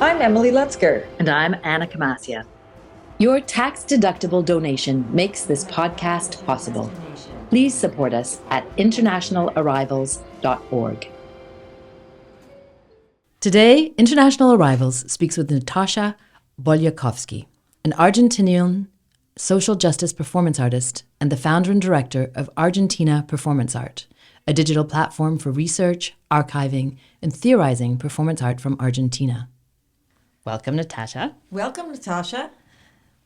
I'm Emily Lutzker. And I'm Anna Kamasia. Your tax-deductible donation makes this podcast possible. Please support us at internationalarrivals.org. Today, International Arrivals speaks with Natacha Voliakovsky, an Argentinian social justice performance artist and the founder and director of Argentina Performance Art, a digital platform for research, archiving, and theorizing performance art from Argentina. Welcome, Natacha. Welcome, Natacha.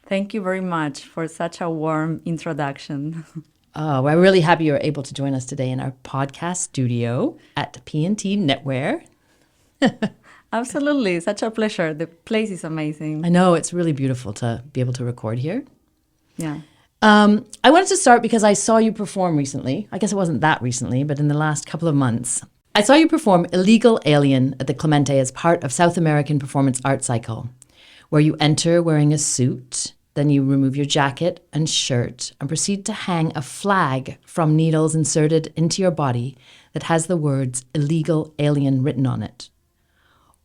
Thank you very much for such a warm introduction. Oh, we're really happy you're able to join us today in our podcast studio at Ep13 Netwear. Absolutely. Such a pleasure. The place is amazing. I know, it's really beautiful to be able to record here. Yeah. I wanted to start because I saw you perform recently. I guess it wasn't that recently, but in the last couple of months. I saw you perform Illegal Alien at the Clemente as part of South American Performance Art Cycle, where you enter wearing a suit, then you remove your jacket and shirt and proceed to hang a flag from needles inserted into your body that has the words Illegal Alien written on it.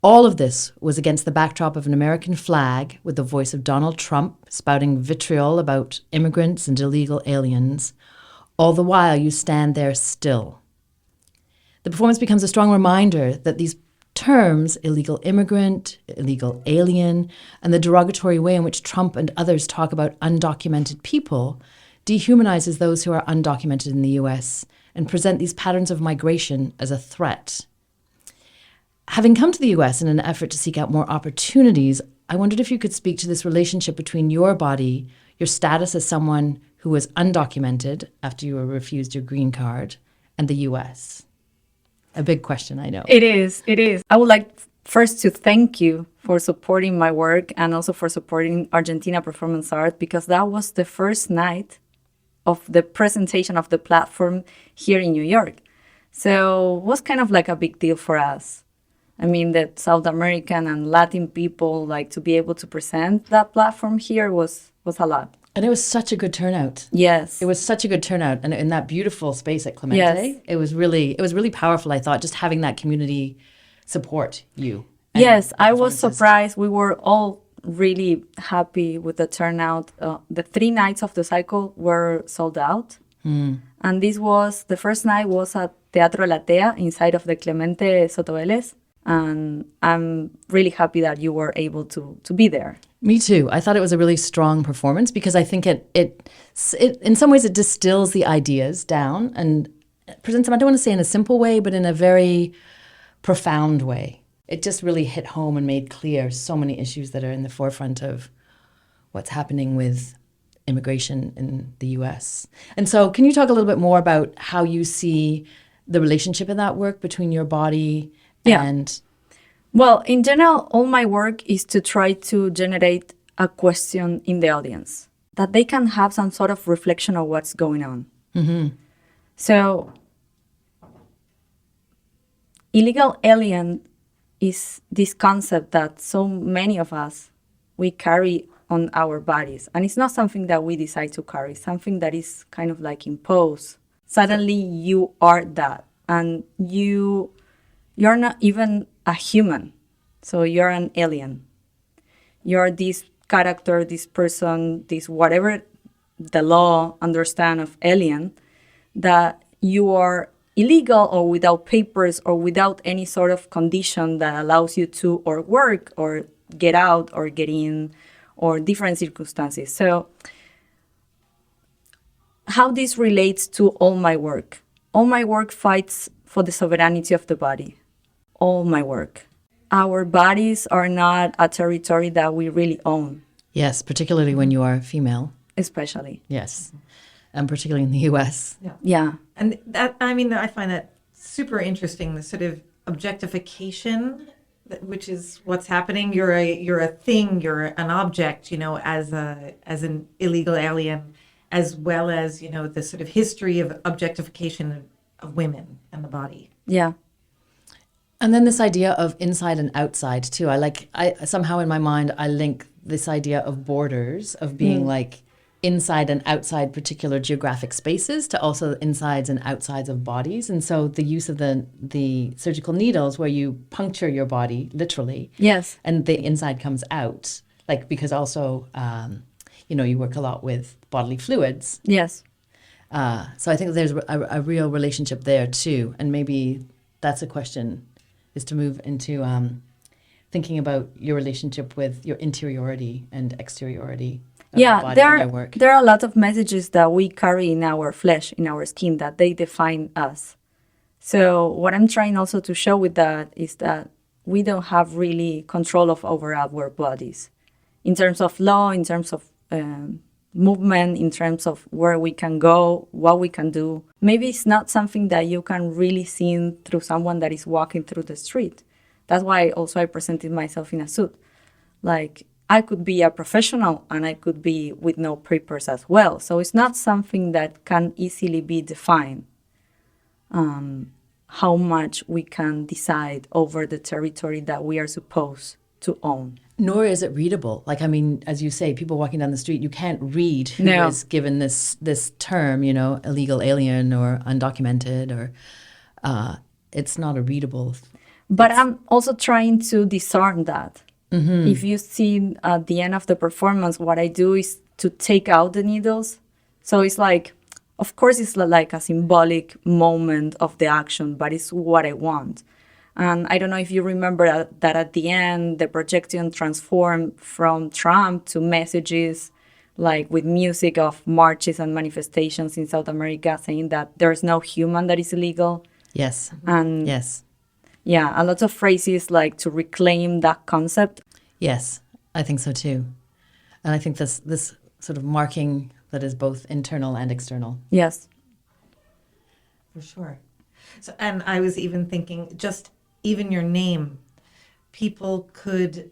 All of this was against the backdrop of an American flag with the voice of Donald Trump spouting vitriol about immigrants and illegal aliens. All the while you stand there still. The performance becomes a strong reminder that these terms, illegal immigrant, illegal alien, and the derogatory way in which Trump and others talk about undocumented people dehumanizes those who are undocumented in the US and present these patterns of migration as a threat. Having come to the US in an effort to seek out more opportunities, I wondered if you could speak to this relationship between your body, your status as someone who was undocumented after you were refused your green card, and the US. A big question, I know. It is. I would like first to thank you for supporting my work and also for supporting Argentina Performance Art, because that was the first night of the presentation of the platform here in New York. So it was kind of like a big deal for us. I mean, that South American and Latin people, like, to be able to present that platform here was a lot. And it was such a good turnout. Yes. It was such a good turnout. And in that beautiful space at Clemente, yes. it was really powerful, I thought, just having that community support you. Yes, I was surprised. We were all really happy with the turnout. The 3 nights of the cycle were sold out. And the first night was at Teatro Latea inside of the Clemente Sotoveles. And I'm really happy that you were able to be there. Me too. I thought it was a really strong performance because I think it in some ways it distills the ideas down and presents them, I don't want to say in a simple way, but in a very profound way. It just really hit home and made clear so many issues that are in the forefront of what's happening with immigration in the US. And so can you talk a little bit more about how you see the relationship in that work between your body and... Well, in general, all my work is to try to generate a question in the audience, that they can have some sort of reflection of what's going on. Mm-hmm. So, illegal alien is this concept that so many of us, we carry on our bodies. And it's not something that we decide to carry, something that is kind of like imposed. Suddenly you are that, and you're not even a human. So you're an alien. You're this character, this person, this whatever the law understand of alien, that you are illegal or without papers or without any sort of condition that allows you to or work or get out or get in or different circumstances. So how this relates to all my work. All my work fights for the sovereignty of the body. All my work. Our bodies are not a territory that we really own. Yes, particularly when you are female. Especially. Yes, and particularly in the US. Yeah. And that, I mean, I find that super interesting, the sort of objectification, which is what's happening. You're a thing, you're an object, as an illegal alien, as well as, the sort of history of objectification of women and the body. Yeah. And then this idea of inside and outside too. I somehow in my mind I link this idea of borders, of being like inside and outside particular geographic spaces to also insides and outsides of bodies. And so the use of the surgical needles where you puncture your body literally, Yes. and the inside comes out, like because also, you work a lot with bodily fluids. Yes. So I think there's a real relationship there too. And maybe that's a question, is to move into thinking about your relationship with your interiority and exteriority of the body and your work. There are a lot of messages that we carry in our flesh, in our skin, that they define us. So what I'm trying also to show with that is that we don't have really control over our bodies in terms of law, in terms of movement, in terms of where we can go, what we can do. Maybe it's not something that you can really see through someone that is walking through the street. That's why also I presented myself in a suit. Like, I could be a professional and I could be with no papers as well. So it's not something that can easily be defined, how much we can decide over the territory that we are supposed to own. Nor is it readable. Like, I mean, as you say, people walking down the street, you can't read who is given this term, illegal alien or undocumented, or it's not a readable. But I'm also trying to discern that. Mm-hmm. If you see at the end of the performance, what I do is to take out the needles. So it's like, of course, it's like a symbolic moment of the action, but it's what I want. And I don't know if you remember that at the end, the projection transformed from Trump to messages like with music of marches and manifestations in South America saying that there's no human that is illegal. Yes. And yes. Yeah, a lot of phrases like to reclaim that concept. Yes, I think so too. And I think this sort of marking that is both internal and external. Yes. For sure. So, and I was even thinking, just even your name, people could,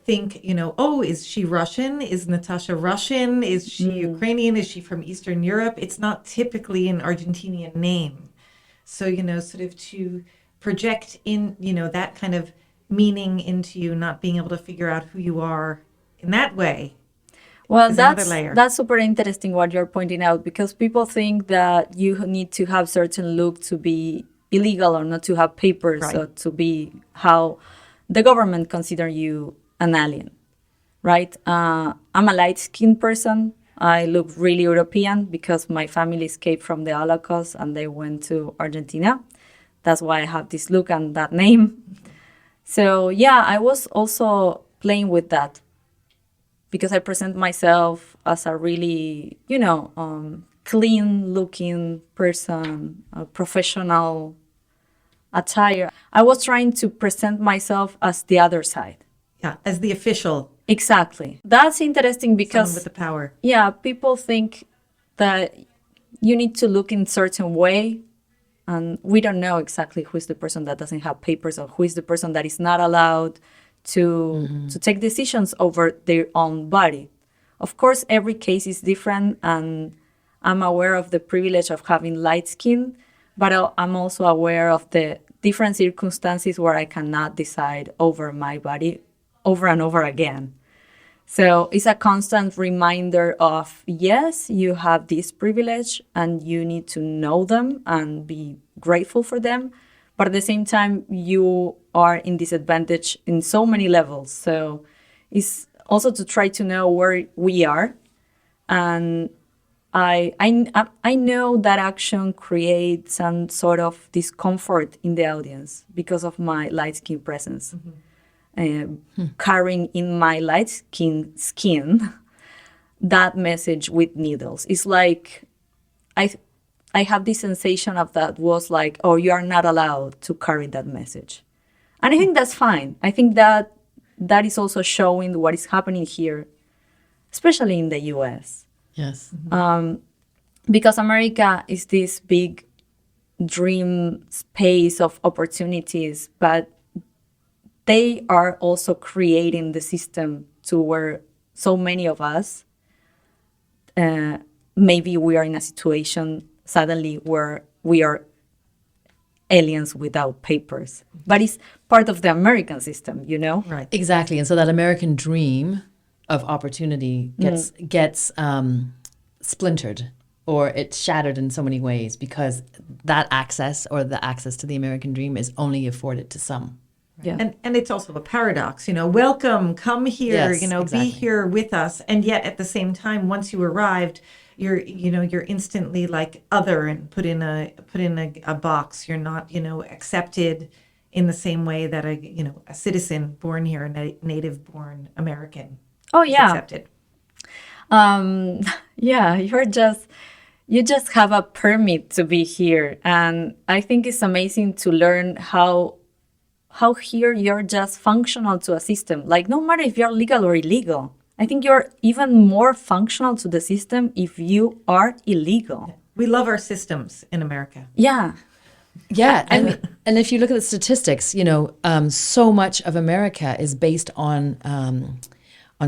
think, oh, is she Russian? Is Natacha Russian? Is she Ukrainian? Is she from Eastern Europe? It's not typically an Argentinian name. So, sort of to project in, that kind of meaning into you, not being able to figure out who you are in that way. Well, that's super interesting what you're pointing out, because people think that you need to have certain look to be illegal or not to have papers, right, or to be how the government consider you an alien, right? I'm a light-skinned person. I look really European because my family escaped from the Holocaust and they went to Argentina. That's why I have this look and that name. So yeah, I was also playing with that because I present myself as a really, clean-looking person, a professional attire. I was trying to present myself as the other side. Yeah, as the official. Exactly. That's interesting because someone with the power. Yeah, people think that you need to look in a certain way, and we don't know exactly who is the person that doesn't have papers or who is the person that is not allowed to take decisions over their own body. Of course, every case is different, and I'm aware of the privilege of having light skin, but I'm also aware of the different circumstances where I cannot decide over my body over and over again. So it's a constant reminder of, yes, you have this privilege and you need to know them and be grateful for them. But at the same time, you are in disadvantage in so many levels. So it's also to try to know where we are. And I know that action creates some sort of discomfort in the audience because of my light skin presence. Carrying in my light skin that message with needles. It's like I have this sensation of that was like, oh, you are not allowed to carry that message. And I think that's fine. I think that is also showing what is happening here, especially in the US. Yes. Because America is this big dream space of opportunities, but they are also creating the system to where so many of us, maybe we are in a situation suddenly where we are aliens without papers. But it's part of the American system, Right. Exactly. And so that American dream of opportunity gets splintered, or it's shattered in so many ways because that access, or the access to the American dream, is only afforded to some. Yeah. And it's also a paradox, welcome, come here, Yes, be exactly. here with us. And yet at the same time, once you arrived, you're instantly like other and put in a box. You're not, accepted in the same way that a citizen born here, a native born American Oh, is yeah. accepted. Yeah, you just have a permit to be here. And I think it's amazing to learn how here you're just functional to a system. Like, no matter if you're legal or illegal, I think you're even more functional to the system if you are illegal. We love our systems in America. Yeah. Yeah, and if you look at the statistics, so much of America is based on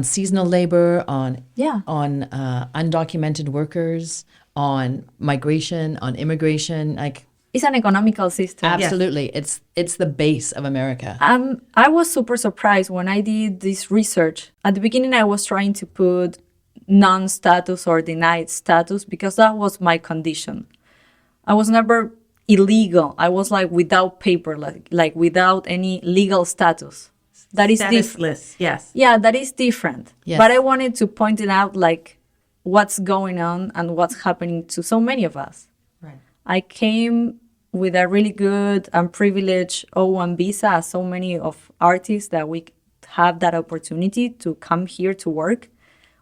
seasonal labor, on Yeah. undocumented workers, on migration, on immigration. Like, It's an economical system. absolutely, it's the base of America. I was super surprised when I did this research. At the beginning, I was trying to put non-status or denied status because that was my condition. I was never illegal. I was like without paper, like without any legal status. That is different. Statusless, yes. Yeah, that is different. Yes. But I wanted to point it out, like what's going on and what's happening to so many of us. Right. I came with a really good and privileged O1 visa, as so many of artists that we have that opportunity to come here to work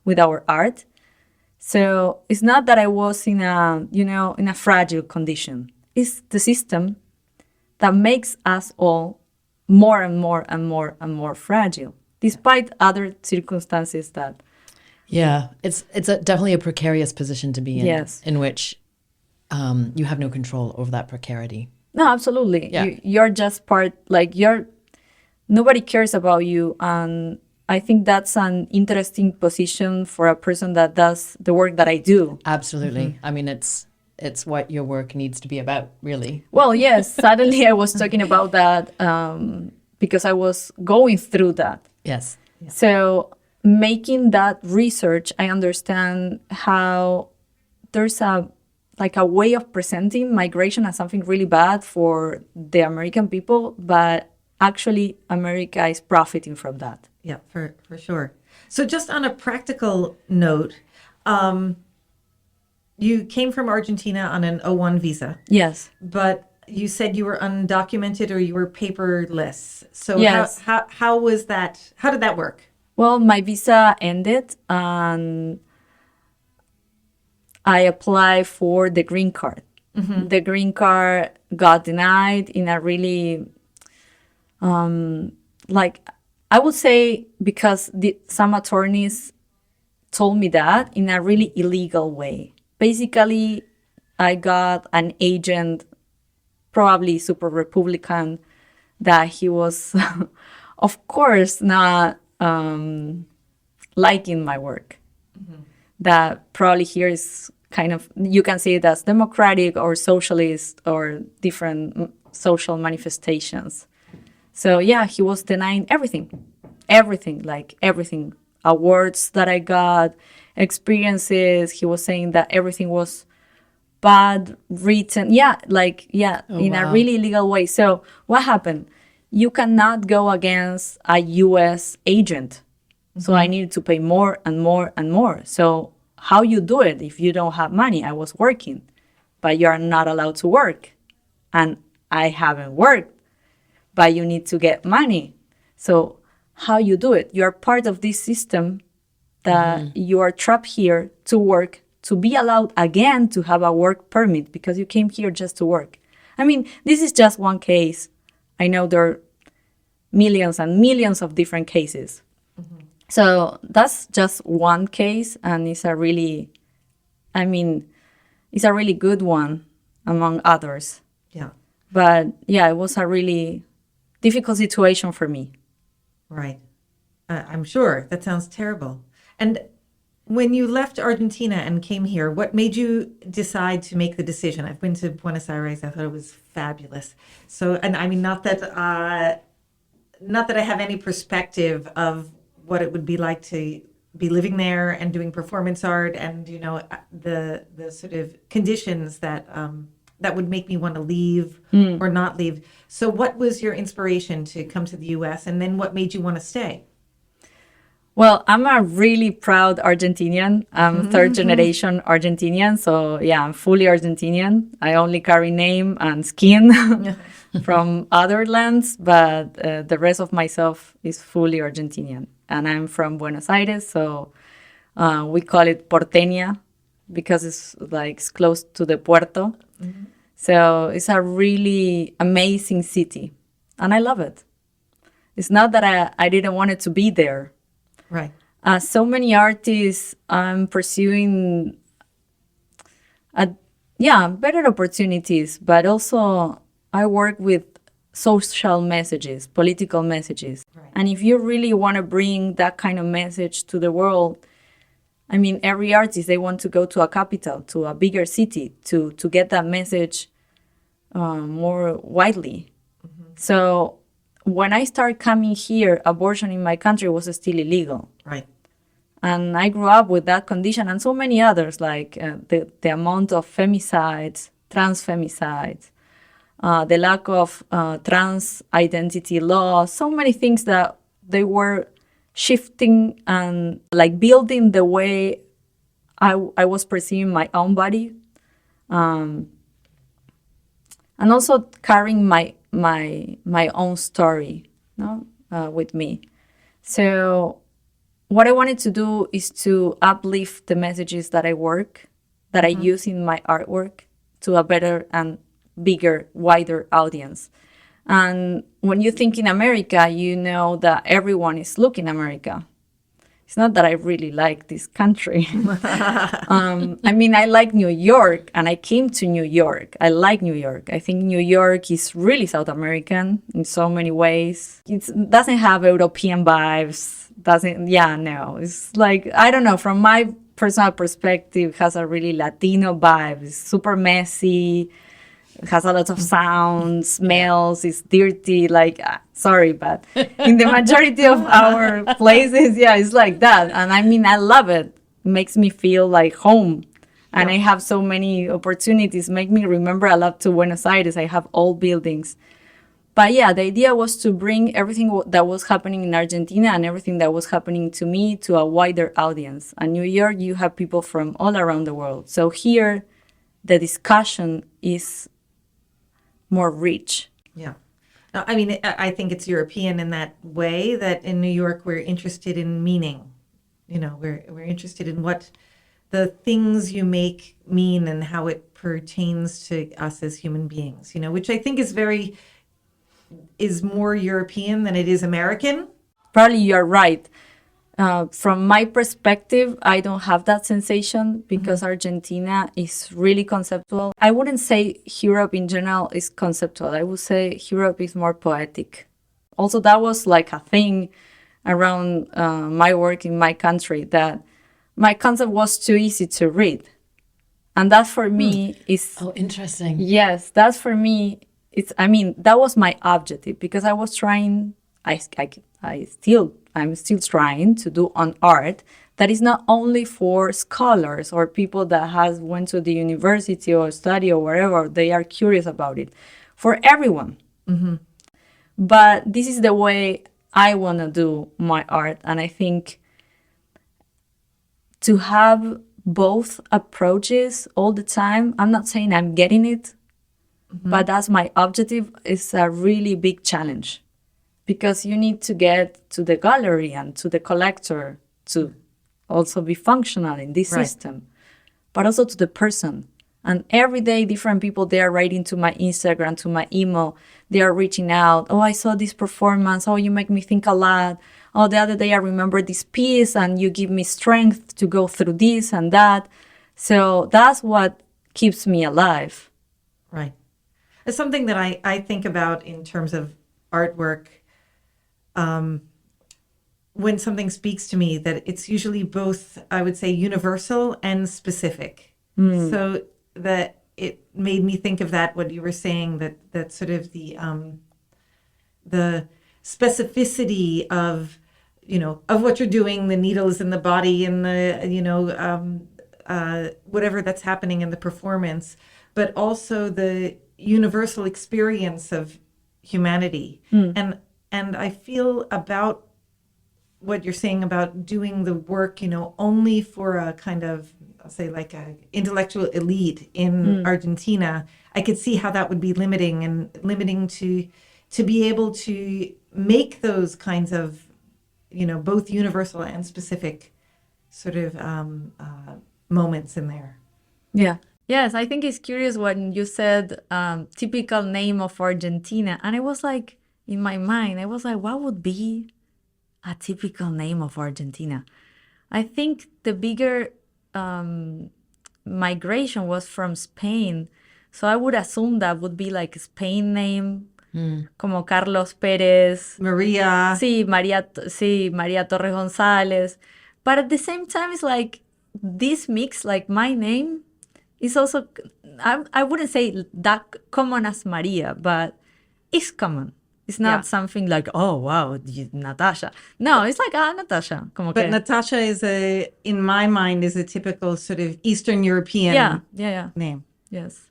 with our art. So it's not that I was in a fragile condition. It's the system that makes us all more and more and more and more fragile, despite other circumstances that. Yeah, it's definitely a precarious position to be in. Yes. In which you have no control over that precarity. No, absolutely. Yeah. You're just part, like nobody cares about you. And I think that's an interesting position for a person that does the work that I do. Absolutely. I mean, it's what your work needs to be about, really. Well, yes, suddenly I was talking about that because I was going through that. Yes. So making that research, I understand how there's a way of presenting migration as something really bad for the American people, but actually America is profiting from that. Yeah, for sure. So just on a practical note, you came from Argentina on an O1 visa, Yes. but you said you were undocumented or you were paperless. So Yes. how was that? How did that work? Well, my visa ended and I applied for the green card. The green card got denied in a really, I would say, because some attorneys told me that in a really illegal way. Basically, I got an agent, probably super Republican, that he was, of course, not liking my work. That probably here is kind of, you can see it as democratic or socialist or different social manifestations. So yeah, he was denying everything, like everything. Awards that I got, experiences. He was saying that everything was bad, written. Yeah, in a really illegal way. So what happened? You cannot go against a U.S. agent. So I needed to pay more and more and more. So how you do it if you don't have money? I was working, but you are not allowed to work. And I haven't worked, but you need to get money. So how you do it? You are part of this system that you are trapped here to work, to be allowed again to have a work permit because you came here just to work. I mean, this is just one case. I know there are millions and millions of different cases. So that's just one case, and it's a really good one among others. Yeah. But yeah, it was a really difficult situation for me. Right. I'm sure. That sounds terrible. And when you left Argentina and came here, what made you decide to make the decision? I've been to Buenos Aires. I thought it was fabulous. So, and I mean, not that I have any perspective of what it would be like to be living there and doing performance art, and the sort of conditions that that would make me want to leave or not leave. So what was your inspiration to come to the US, and then what made you want to stay? Well, I'm a really proud Argentinian. I'm third generation Argentinian. So yeah, I'm fully Argentinian. I only carry name and skin from other lands, but the rest of myself is fully Argentinian. And I'm from Buenos Aires, so we call it Porteña because it's like it's close to the puerto. So it's a really amazing city, and I love it. It's not that I didn't want it to be there. Right. So many artists pursuing, better opportunities, but also I work with social messages, political messages. Right. And if you really want to bring that kind of message to the world, I mean, every artist, they want to go to a capital, to a bigger city to get that message more widely. So when I started coming here, abortion in my country was still illegal. Right. And I grew up with that condition and so many others, like the amount of femicides, trans femicides, the lack of trans identity laws, so many things that they were shifting and like building the way I was perceiving my own body. And also carrying my own story with me. So what I wanted to do is to uplift the messages that I use in my artwork to a better and bigger, wider audience. And when you think in America, you know that everyone is looking America. It's not that I really like this country. I mean, I like New York, and I came to New York. I like New York. I think New York is really South American in so many ways. It doesn't have European vibes. It's like, I don't know, from my personal perspective, it has a really Latino vibe. It's super messy. It has a lot of sounds, smells, it's dirty, sorry, but in the majority of our places, it's like that. And I mean, I love it. It makes me feel like home. And I have so many opportunities, make me remember a lot to Buenos Aires. I have old buildings. But yeah, the idea was to bring everything that was happening in Argentina and everything that was happening to me to a wider audience. And New York, you have people from all around the world. So here, the discussion is more rich. Yeah. I mean, I think it's European in that way, that in New York, we're interested in meaning. We're interested in what the things you make mean and how it pertains to us as human beings, which I think is more European than it is American. Probably you're right. From my perspective, I don't have that sensation because Argentina is really conceptual. I wouldn't say Europe in general is conceptual. I would say Europe is more poetic. Also, that was like a thing around my work in my country, that my concept was too easy to read. And that for me is... Oh, interesting. Yes, that for me, that was my objective because I was trying... I'm still trying to do an art that is not only for scholars or people that went to the university or study or wherever, they are curious about it, for everyone. But this is the way I want to do my art. And I think to have both approaches all the time, I'm not saying I'm getting it, but that's my objective, is a really big challenge. Because you need to get to the gallery and to the collector to also be functional in this system, but also to the person. And every day, different people, they are writing to my Instagram, to my email. They are reaching out. Oh, I saw this performance. Oh, you make me think a lot. Oh, the other day I remember this piece and you give me strength to go through this and that. So that's what keeps me alive. Right. It's something that I think about in terms of artwork. When something speaks to me, that it's usually both, I would say, universal and specific. So that it made me think of that, what you were saying, that sort of the specificity of of what you're doing, the needles in the body and the, whatever that's happening in the performance, but also the universal experience of humanity. And I feel about what you're saying about doing the work, only for a kind of, I'll say like a intellectual elite in Argentina. I could see how that would be limiting to be able to make those kinds of, both universal and specific sort of moments in there. Yeah. Yes, I think it's curious when you said typical name of Argentina. And I was like, in my mind, I was like, what would be a typical name of Argentina? I think the bigger migration was from Spain. So I would assume that would be like a Spain name, como Carlos Pérez. Maria. María Torres González. But at the same time, it's like this mix, like my name is also, I wouldn't say that common as Maria, but it's common. It's not something like, oh, wow, Natacha. No, it's like, Natacha. Como But que. Natacha in my mind, is a typical sort of Eastern European name. Yes.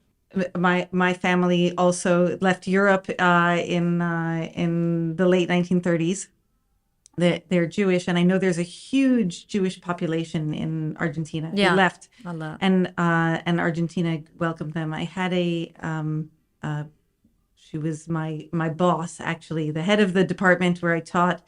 My family also left Europe in the late 1930s. They're Jewish, and I know there's a huge Jewish population in Argentina. Yeah, who left, a lot. and Argentina welcomed them. I had she was my boss, actually, the head of the department where I taught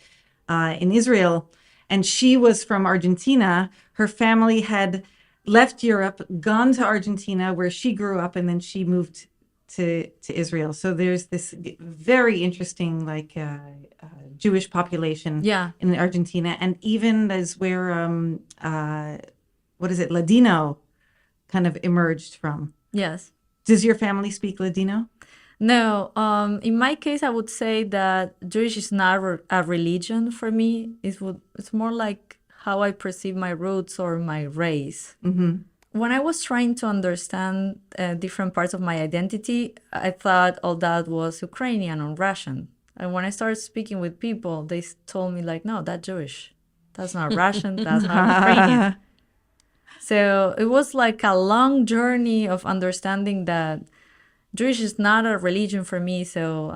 in Israel, and she was from Argentina. Her family had left Europe, gone to Argentina, where she grew up, and then she moved to Israel. So there's this very interesting Jewish population in Argentina, and even that's where Ladino kind of emerged from. Yes. Does your family speak Ladino? No. In my case, I would say that Jewish is not a religion for me. It's more like how I perceive my roots or my race. Mm-hmm. When I was trying to understand different parts of my identity, I thought all that was Ukrainian or Russian. And when I started speaking with people, they told me like, no, that's Jewish. That's not Russian. That's not Ukrainian. So it was like a long journey of understanding that Jewish is not a religion for me. So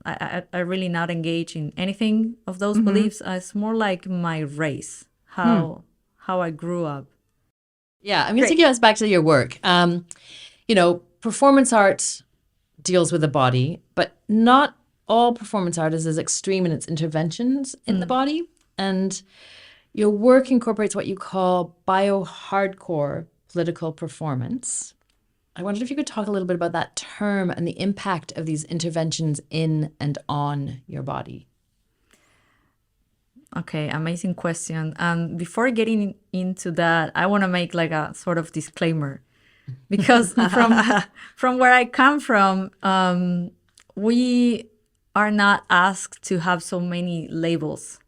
I really not engaged in anything of those beliefs. It's more like my race, how I grew up. Yeah, I'm going to take us back to your work. Performance art deals with the body, but not all performance art is as extreme in its interventions in the body. And your work incorporates what you call bio-hardcore political performance. I wondered if you could talk a little bit about that term and the impact of these interventions in and on your body. Okay, amazing question. And before getting into that, I want to make like a sort of disclaimer, because from where I come from, we are not asked to have so many labels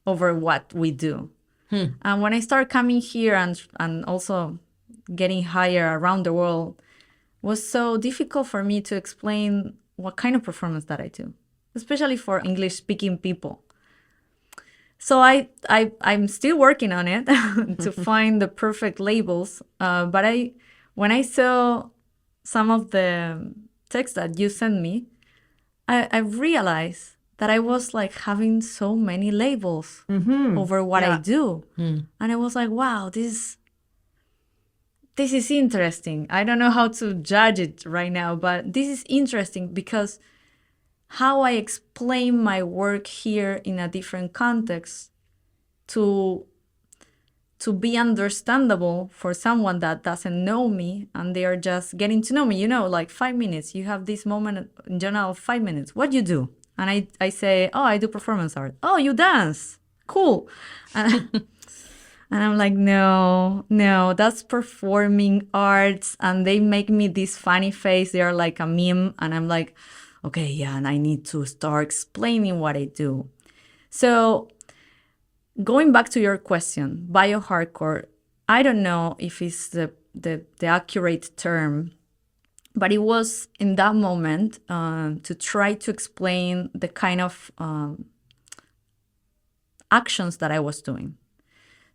over what we do. And when I start coming here and also getting higher around the world, was so difficult for me to explain what kind of performance that I do, especially for English-speaking people. So I'm still working on it to find the perfect labels. But when I saw some of the text that you sent me, I realized that I was like having so many labels over what I do. And I was like, wow, this is interesting. I don't know how to judge it right now, but this is interesting because how I explain my work here in a different context to be understandable for someone that doesn't know me and they are just getting to know me, like 5 minutes. You have this moment in general, 5 minutes. What do you do? And I say, oh, I do performance art. Oh, you dance. Cool. And I'm like, no, that's performing arts. And they make me this funny face. They are like a meme. And I'm like, okay, yeah, and I need to start explaining what I do. So going back to your question, bio-hardcore, I don't know if it's the accurate term, but it was in that moment to try to explain the kind of actions that I was doing.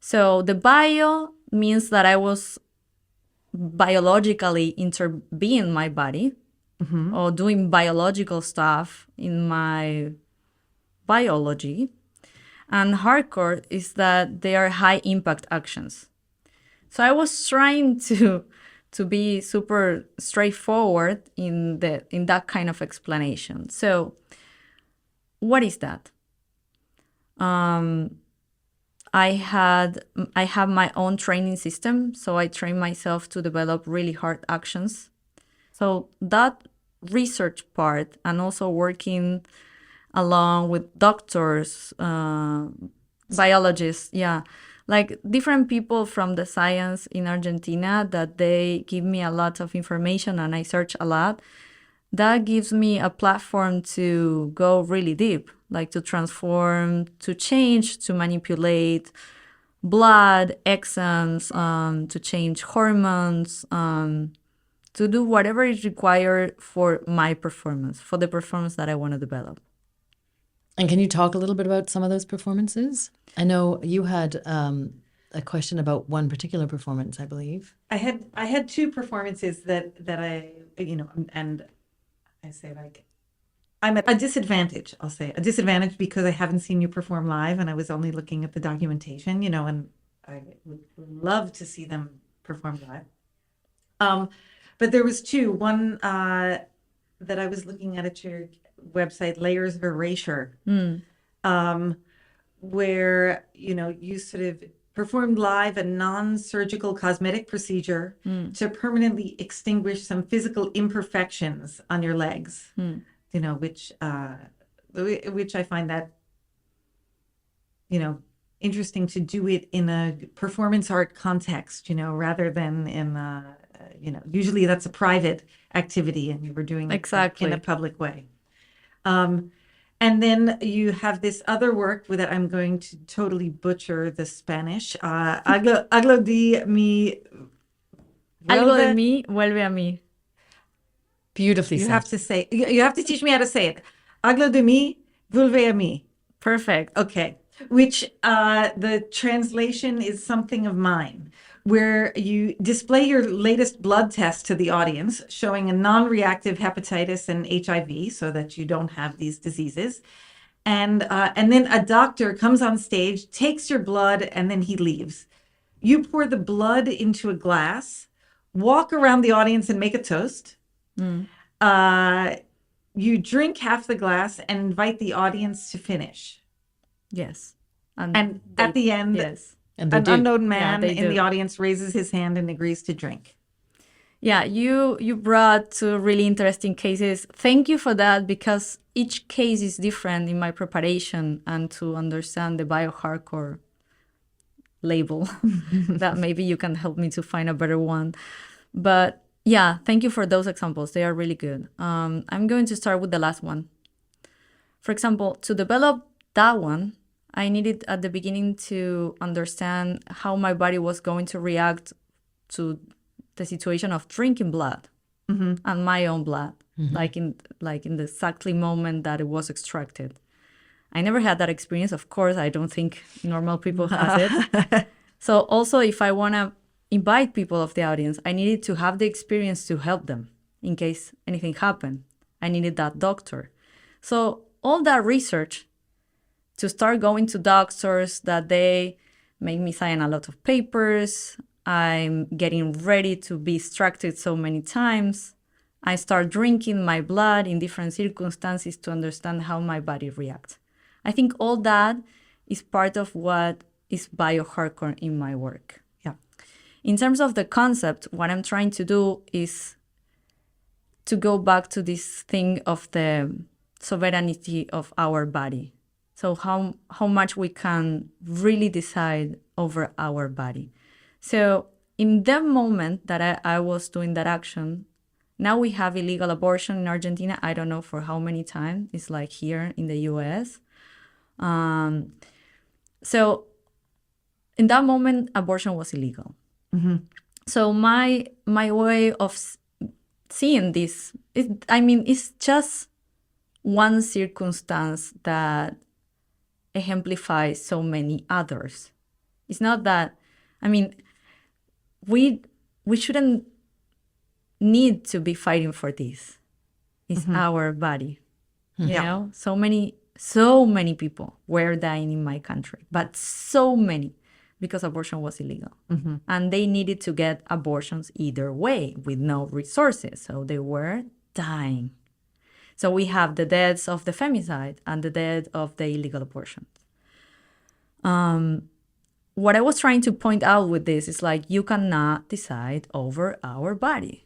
So the bio means that I was biologically intervening my body or doing biological stuff in my biology. And hardcore is that they are high impact actions. So I was trying to be super straightforward in that kind of explanation. So what is that? I have my own training system, so I train myself to develop really hard actions. So that research part, and also working along with doctors, biologists, like different people from the science in Argentina, that they give me a lot of information and I search a lot. That gives me a platform to go really deep, like to transform, to change, to manipulate blood, exons, to change hormones, to do whatever is required for my performance, for the performance that I want to develop. And can you talk a little bit about some of those performances? I know you had a question about one particular performance, I believe. I had two performances that I, and I say, like, I'm at a disadvantage. I'll say a disadvantage because I haven't seen you perform live, and I was only looking at the documentation, and I would love to see them perform live. But there was two. One that I was looking at your website, Layers of Erasure, where you sort of performed live a non-surgical cosmetic procedure to permanently extinguish some physical imperfections on your legs. Which I find that interesting to do it in a performance art context, rather than in usually that's a private activity and you were doing it Exactly in a public way. And then you have this other work that I'm going to totally butcher the Spanish. Algo de mi. Algo de mí vuelve a mí. Beautifully You said. have to say. You have to teach me how to say it. Algo de mi vuelve a mí. Perfect. Okay. Which the translation is something of mine, where you display your latest blood test to the audience, showing a non-reactive hepatitis and HIV, so that you don't have these diseases. And then a doctor comes on stage, takes your blood, and then he leaves. You pour the blood into a glass, walk around the audience and make a toast. You drink half the glass and invite the audience to finish. Yes. And at the end, yes. And an do. unknown man they in do. the audience raises his hand and agrees to drink. Yeah, you brought two really interesting cases. Thank you for that, because each case is different in my preparation and to understand the biohardcore label that maybe you can help me to find a better one. But yeah, thank you for those examples. They are really good. I'm going to start with the last one. For example, to develop that one, I needed at the beginning to understand how my body was going to react to the situation of drinking blood and my own blood, like in the exactly moment that it was extracted. I never had that experience. Of course, I don't think normal people has it. So also, if I want to invite people of the audience, I needed to have the experience to help them in case anything happened. I needed that doctor. So all that research to start going to doctors, that they make me sign a lot of papers. I'm getting ready to be extracted so many times. I start drinking my blood in different circumstances to understand how my body reacts. I think all that is part of what is biohardcore in my work. Yeah. In terms of the concept, what I'm trying to do is to go back to this thing of the sovereignty of our body. So how much we can really decide over our body. So in the moment that I was doing that action, now we have illegal abortion in Argentina. I don't know for how many times. It's like here in the US. So in that moment, abortion was illegal. So my way of seeing this, it's just one circumstance that exemplifies so many others. It's not that, I mean, we shouldn't need to be fighting for this. It's our body. You know, so many people were dying in my country, but so many, because abortion was illegal. And they needed to get abortions either way with no resources. So they were dying. So we have the deaths of the femicide and the death of the illegal abortion. What I was trying to point out with this is like, you cannot decide over our body.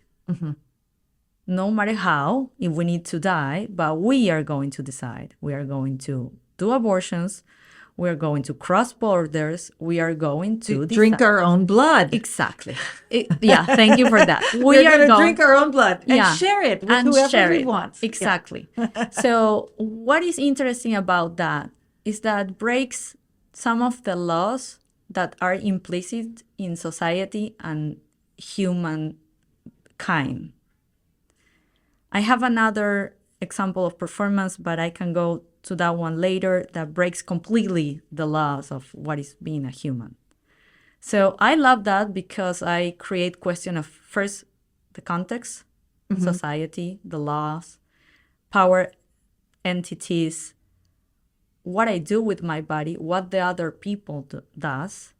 No matter how, if we need to die, but we are going to decide. We are going to do abortions. We are going to cross borders. We are going to drink our own blood. Exactly. Yeah, thank you for that. We're going to drink our own blood and share it with and whoever share we it. want. Exactly. So what is interesting about that is that breaks some of the laws that are implicit in society and humankind. I have another example of performance, but I can go to that one later, that breaks completely the laws of what is being a human. So I love that because I create question of first the context, society, the laws, power entities, what I do with my body, what the other people does,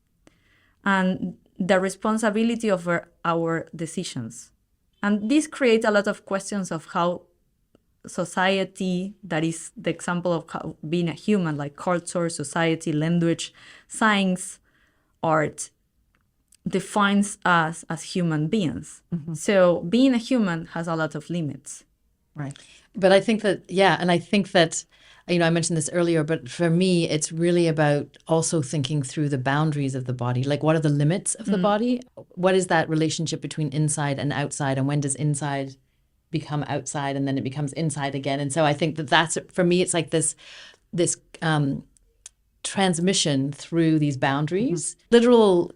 and the responsibility of our decisions. And this creates a lot of questions of how society, that is the example of how being a human, like culture, society, language, science, art, defines us as human beings. So being a human has a lot of limits. Right. But I think that, and I think that, I mentioned this earlier, but for me, it's really about also thinking through the boundaries of the body. Like, what are the limits of the body? What is that relationship between inside and outside? And when does inside become outside and then it becomes inside again? And so I think that that's, for me, it's like this transmission through these boundaries, literal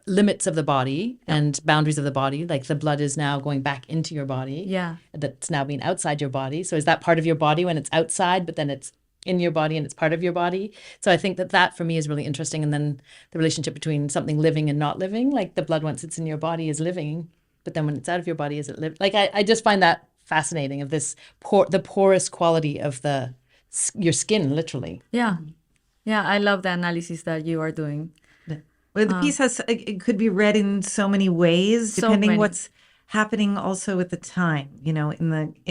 limits of the body and boundaries of the body. Like, the blood is now going back into your body. Yeah. That's now being outside your body. So is that part of your body when it's outside, but then it's in your body and it's part of your body? So I think that for me is really interesting. And then the relationship between something living and not living, like the blood once it's in your body is living, but then when it's out of your body, is it living? Like, I just find that fascinating, of this the porous quality of your skin, literally. Yeah. Yeah, I love the analysis that you are doing. Well, the piece it could be read in so many ways, depending what's happening also at the time, in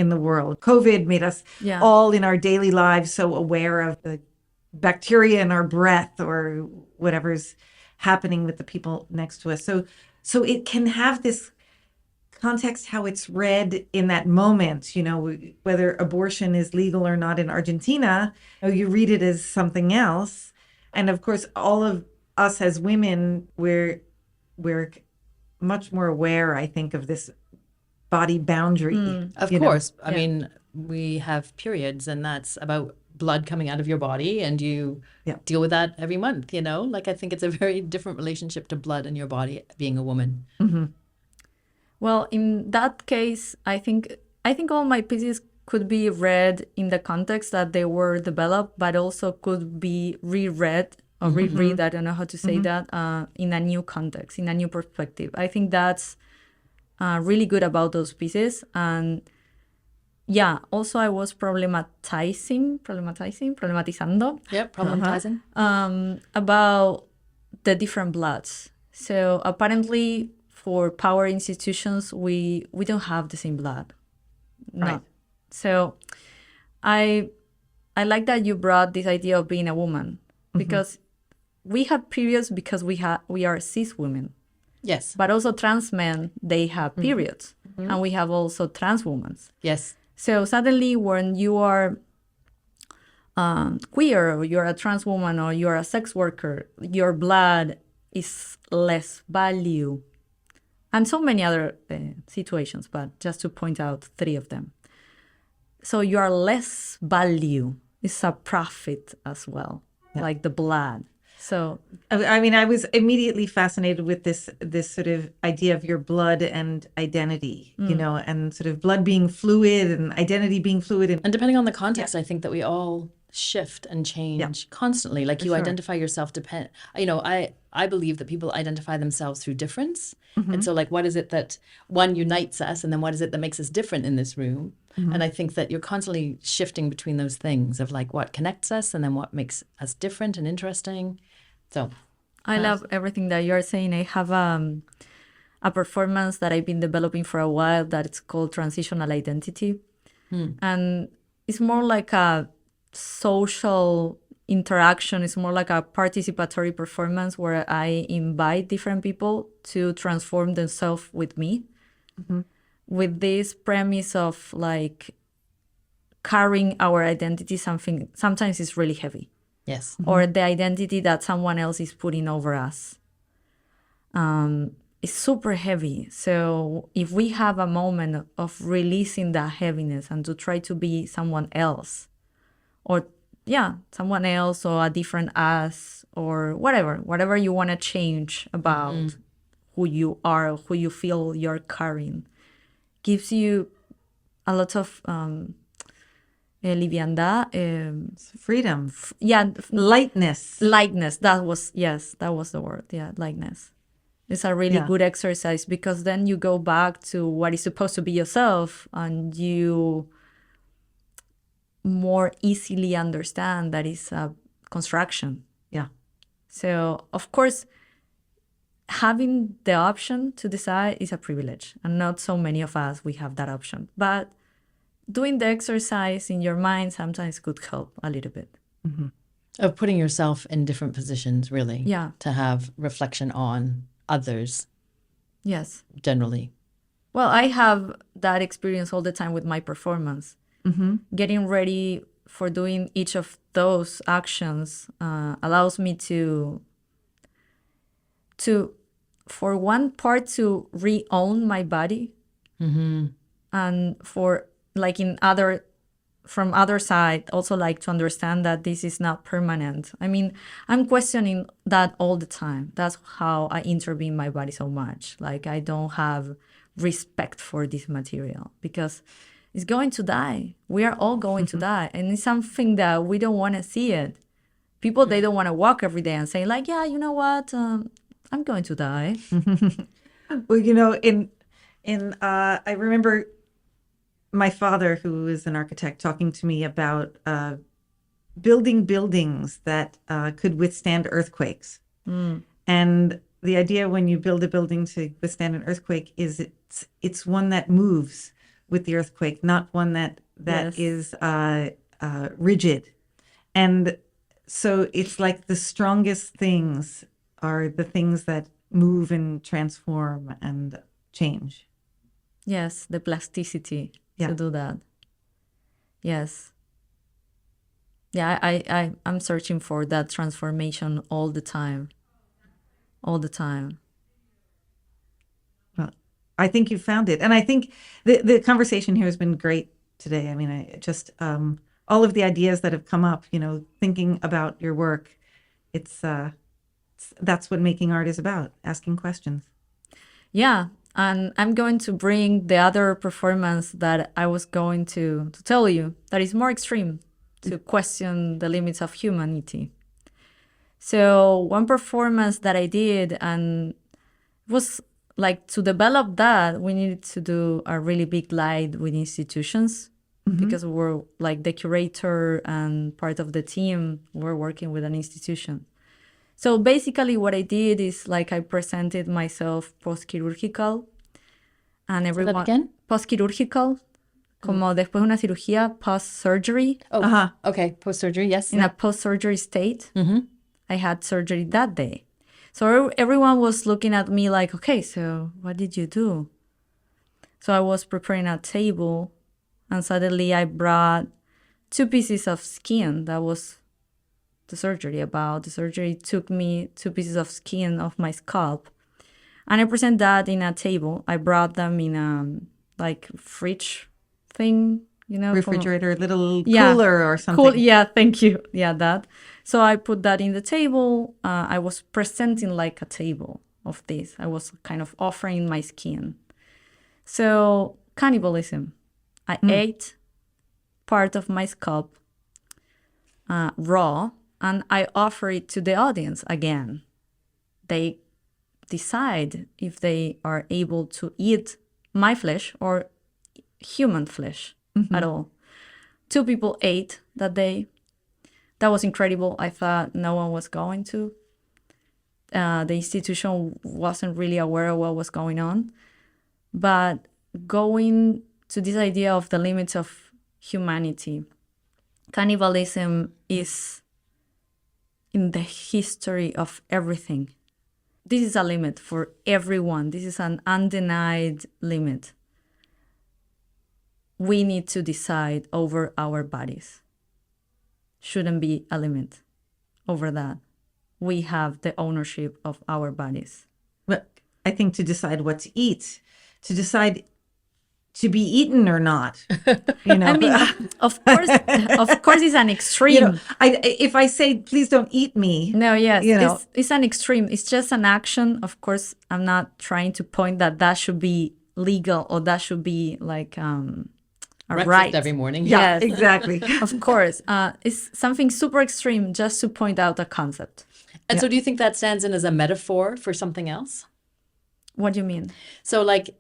the world. COVID made us all in our daily lives so aware of the bacteria in our breath or whatever's happening with the people next to us. So it can have this context, how it's read in that moment, whether abortion is legal or not in Argentina, you read it as something else. And of course, all of us as women, we're much more aware, I think, of this body boundary. Of course. I mean, we have periods, and that's about blood coming out of your body, and you deal with that every month, Like, I think it's a very different relationship to blood in your body, being a woman. Well, in that case, I think all my pieces could be read in the context that they were developed, but also could be reread or reread, I don't know how to say that, in a new context, in a new perspective. I think that's really good about those pieces. And also I was problematizing about the different bloods. So apparently for power institutions, we don't have the same blood. No. Right. So I like that you brought this idea of being a woman, because we have periods because we are cis women. Yes. But also trans men, they have periods. And we have also trans women. Yes. So suddenly when you are queer, or you're a trans woman, or you're a sex worker, your blood is less value. And so many other situations, but just to point out 3 of them. So you are less value. It's a profit as well, like the blood. So I mean, I was immediately fascinated with this sort of idea of your blood and identity, and sort of blood being fluid and identity being fluid. And depending on the context, I think that we all shift and change constantly. Like you identify yourself I believe that people identify themselves through difference. And so like, what is it that one unites us, and then what is it that makes us different in this room? And I think that you're constantly shifting between those things of like what connects us and then what makes us different and interesting. So I love everything that you're saying. I have a performance that I've been developing for a while that it's called Transitional Identity. And it's more like a social interaction. It's more like a participatory performance where I invite different people to transform themselves with me, with this premise of like carrying our identity. Sometimes it's really heavy, yes. or the identity that someone else is putting over us. It's super heavy. So if we have a moment of releasing that heaviness and to try to be someone else, or someone else, or a different us, or whatever you want to change about who you are, who you feel you're carrying, gives you a lot of liviandad, Freedom. lightness. Lightness. That was the word. Yeah, lightness. It's a really good exercise, because then you go back to what is supposed to be yourself, and you more easily understand that it's a construction. Yeah. So, of course, having the option to decide is a privilege, and not so many of us, we have that option. But doing the exercise in your mind sometimes could help a little bit. Of putting yourself in different positions, really. Yeah. To have reflection on others. Yes. Generally. Well, I have that experience all the time with my performance. Getting ready for doing each of those actions allows me to, for one part, to re-own my body, and for like from other side, also like to understand that this is not permanent. I mean, I'm questioning that all the time. That's how I intervene my body so much. Like, I don't have respect for this material, because it's going to die. We are all going to die. And it's something that we don't want to see it. People, they don't want to walk every day and say like, yeah, you know what? I'm going to die. Well, I remember my father, who is an architect, talking to me about building buildings that could withstand earthquakes. And the idea when you build a building to withstand an earthquake is it's one that moves with the earthquake, not one that is rigid. And so it's like the strongest things are the things that move and transform and change. Yes, the plasticity to do that. Yes. Yeah, I'm searching for that transformation all the time. All the time. Well, I think you found it. And I think the conversation here has been great today. I mean, I just, all of the ideas that have come up, thinking about your work, that's what making art is about, asking questions. Yeah. And I'm going to bring the other performance that I was going to tell you that is more extreme, to question the limits of humanity. So one performance that I did, and was like, to develop that, we needed to do a really big light with institutions, because we're like the curator and part of the team, we're working with an institution. So basically what I did is like I presented myself post-chirurgical, and everyone... Say that again? Post-chirurgical, como después de una cirugía, post-surgery. Oh, okay. Post-surgery, yes. In a post-surgery state. I had surgery that day. So everyone was looking at me like, okay, so what did you do? So I was preparing a table, and suddenly I brought 2 pieces of skin. That was the surgery about. The surgery took me 2 pieces of skin of my scalp, and I present that in a table. I brought them in a like fridge thing, refrigerator, little cooler or something. Cool. Yeah, thank you. Yeah, that. So I put that in the table. I was presenting like a table of this. I was kind of offering my skin. So cannibalism. I ate part of my scalp. raw, and I offer it to the audience again. They decide if they are able to eat my flesh or human flesh at all. 2 people ate that day. That was incredible. I thought no one was going to. The institution wasn't really aware of what was going on. But going to this idea of the limits of humanity, cannibalism is in the history of everything. This is a limit for everyone. This is an undenied limit. We need to decide over our bodies. Shouldn't be a limit over that. We have the ownership of our bodies. But I think to decide what to eat, to decide to be eaten or not, you know. I mean, of course, it's an extreme. You know, if I say, please don't eat me. No, yes, you know. it's an extreme. It's just an action. Of course, I'm not trying to point that should be legal or that should be like a Breakfast right every morning. Yeah, Yes. exactly. Of course, it's something super extreme just to point out a concept. And so do you think that stands in as a metaphor for something else? What do you mean? So like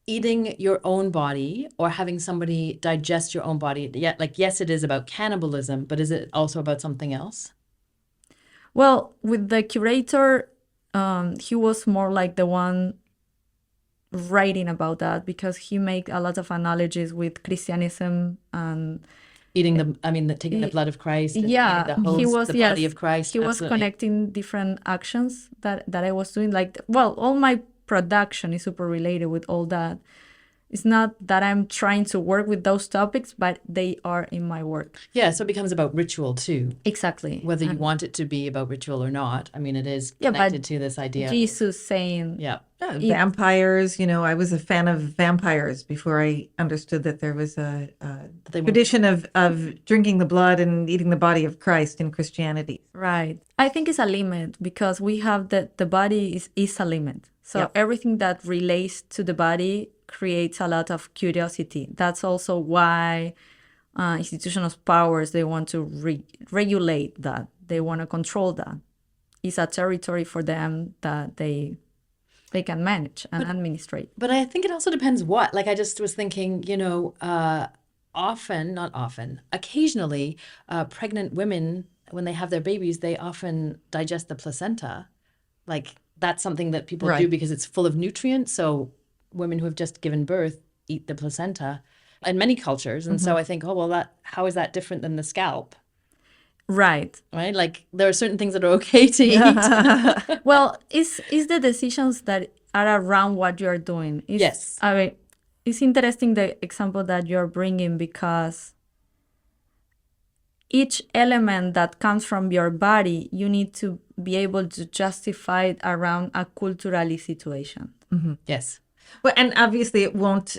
eating your own body or having somebody digest your own body. Yeah, like, yes, it is about cannibalism, but is it also about something else? Well, with the curator, he was more like the one writing about that because he made a lot of analogies with Christianism and Taking the blood of Christ. And yeah, eating the host, he was the body of Christ. He was absolutely. connecting different actions that I was doing. Like, well, all my production is super related with all that. It's not that I'm trying to work with those topics, but they are in my work. Yeah, so it becomes about ritual too. Exactly. Whether you want it to be about ritual or not. I mean, it is Yeah, but connected to this idea. Jesus saying, Yeah. Vampires, you know, I was a fan of vampires before I understood that there was a They were- tradition of drinking the blood and eating the body of Christ in Christianity. right. I think it's a limit because we have the body is a limit. So Yep. everything that relates to the body creates a lot of curiosity. That's also why institutional powers, they want to regulate that. They want to control that. It's a territory for them that they can manage and administrate. But I think it also depends what. Like I just was thinking, occasionally, pregnant women, when they have their babies, they often digest the placenta. Like that's something that people do Right. because it's full of nutrients. So women who have just given birth eat the placenta in many cultures. And so I think, how is that different than the scalp? Right. Right? Like there are certain things that are okay to eat. Well, it's the decisions that are around what you're doing. Yes. I mean, it's interesting the example that you're bringing because each element that comes from your body, you need to be able to justify it around a culturally situation. Yes. Well, and obviously it won't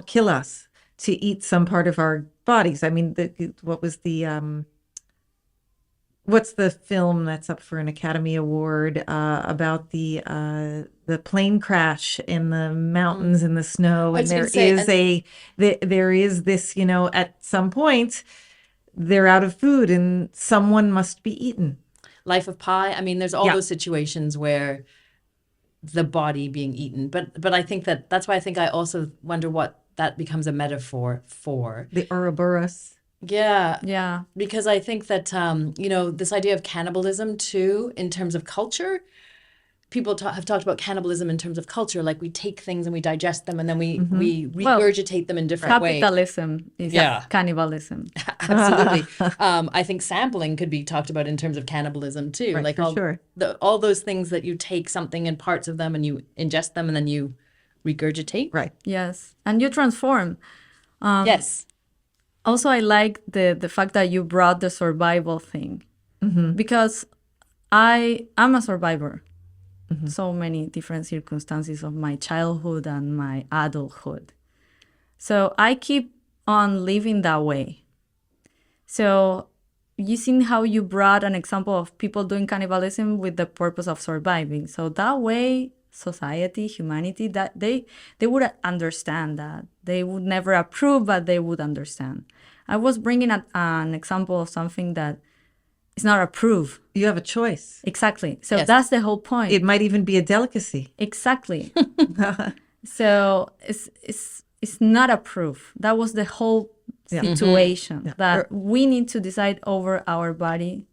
kill us to eat some part of our bodies. I mean, what's the film that's up for an Academy Award about the plane crash in the mountains in the snow? And there is this, at some point they're out of food and someone must be eaten. Life of Pi. I mean, there's all Yeah. those situations where the body being eaten. But I think that's why I think I also wonder what that becomes a metaphor for. The Ouroboros. Yeah. Yeah. Because I think that, this idea of cannibalism too, in terms of culture, people have talked about cannibalism in terms of culture. Like we take things and we digest them and then we regurgitate them in different ways. Capitalism is Yeah. cannibalism. Absolutely. I think sampling could be talked about in terms of cannibalism too. Right, like for sure. all those things that you take something and parts of them and you ingest them and then you regurgitate. Right. Yes. And you transform. Yes. Also, I like the fact that you brought the survival thing because I'm a survivor. So many different circumstances of my childhood and my adulthood. So I keep on living that way. So you seen how you brought an example of people doing cannibalism with the purpose of surviving. So that way, society, humanity, that they would understand that. They would never approve, but they would understand. I was bringing an example of something that is not approved. You have a choice. Exactly. So Yes. that's the whole point. It might even be a delicacy. Exactly. So it's not approved. That was the whole situation, that we need to decide over our body.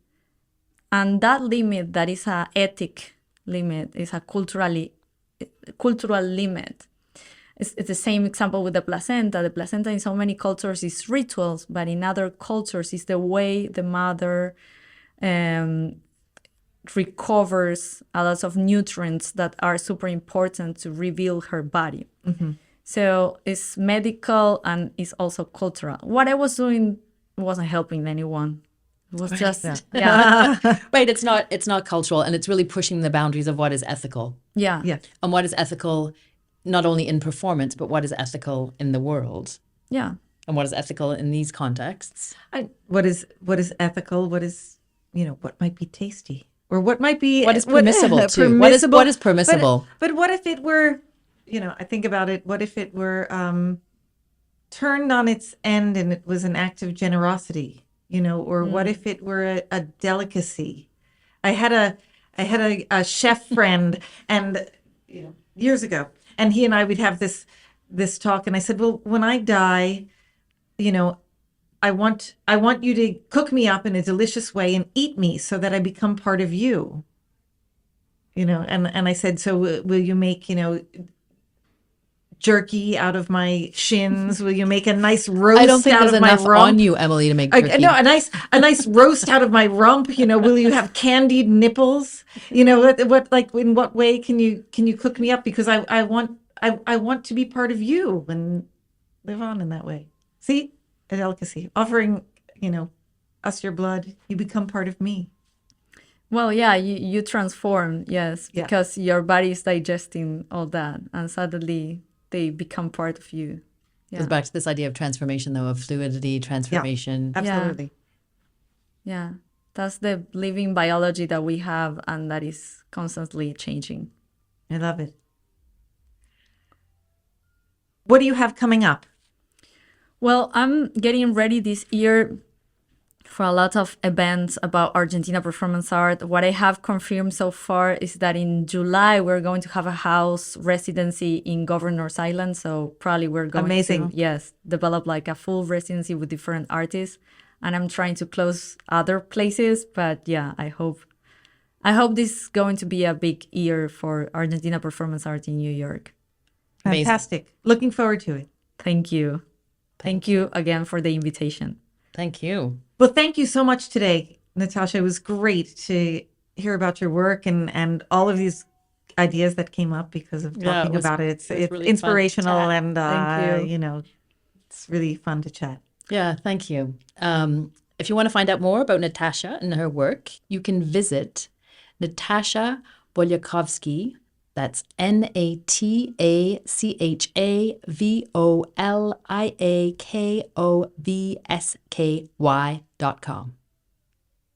And that limit, that is a ethic limit, is a cultural limit. It's the same example with the placenta. The placenta in so many cultures is rituals, but in other cultures is the way the mother recovers a lot of nutrients that are super important to rebuild her body. So it's medical and it's also cultural. What I was doing wasn't helping anyone. It was just Right, it's not cultural, and it's really pushing the boundaries of what is ethical. yeah. And what is ethical not only in performance, but what is ethical in the world, Yeah. and what is ethical in these contexts. What is ethical? What is, what might be tasty? Or what might be... What is permissible too? What is permissible? But what if it were, I think about it, what if it were turned on its end and it was an act of generosity, or what if it were a delicacy? I had a chef friend, and years ago, and he and I would have this talk, and I said, well, when I die, I want you to cook me up in a delicious way and eat me so that I become part of you. And I said, so will you make, jerky out of my shins? Will you make a nice roast I don't think out there's of my enough rump? on you, Emily, to make jerky. No, a nice roast out of my rump. Will you have candied nipples? Like in what way can you cook me up? Because I want to be part of you and live on in that way. See, a delicacy, offering us your blood, you become part of me. Well, yeah, you transform, yes, Yeah. because your body is digesting all that, and suddenly they become part of you. Goes back to this idea of transformation, though, of fluidity, transformation. Absolutely. Yeah, that's the living biology that we have, and that is constantly changing. I love it. What do you have coming up? Well, I'm getting ready this year for a lot of events about Argentina performance art. What I have confirmed so far is that in July, we're going to have a house residency in Governor's Island. So probably we're going Amazing. to, develop like a full residency with different artists. And I'm trying to close other places. But yeah, I hope this is going to be a big year for Argentina performance art in New York. Amazing. Fantastic. Looking forward to it. Thank you. Thank you again for the invitation. Thank you. Well, thank you so much today, Natacha. It was great to hear about your work and all of these ideas that came up because of talking about it. It's really inspirational fun to chat. and, Thank you. it's really fun to chat. Yeah, thank you. If you want to find out more about Natacha and her work, you can visit Natacha Voliakovsky. That's NATACHAVOLIAKOVSKY.com.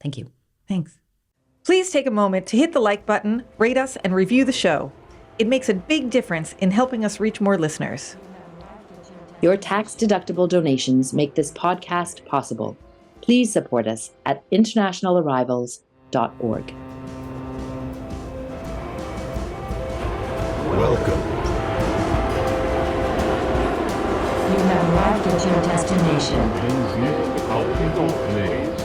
Thank you. Thanks. Please take a moment to hit the like button, rate us, and review the show. It makes a big difference in helping us reach more listeners. Your tax-deductible donations make this podcast possible. Please support us at internationalarrivals.org. Welcome. You have arrived at your destination. Bem-vindo ao Pinto 3.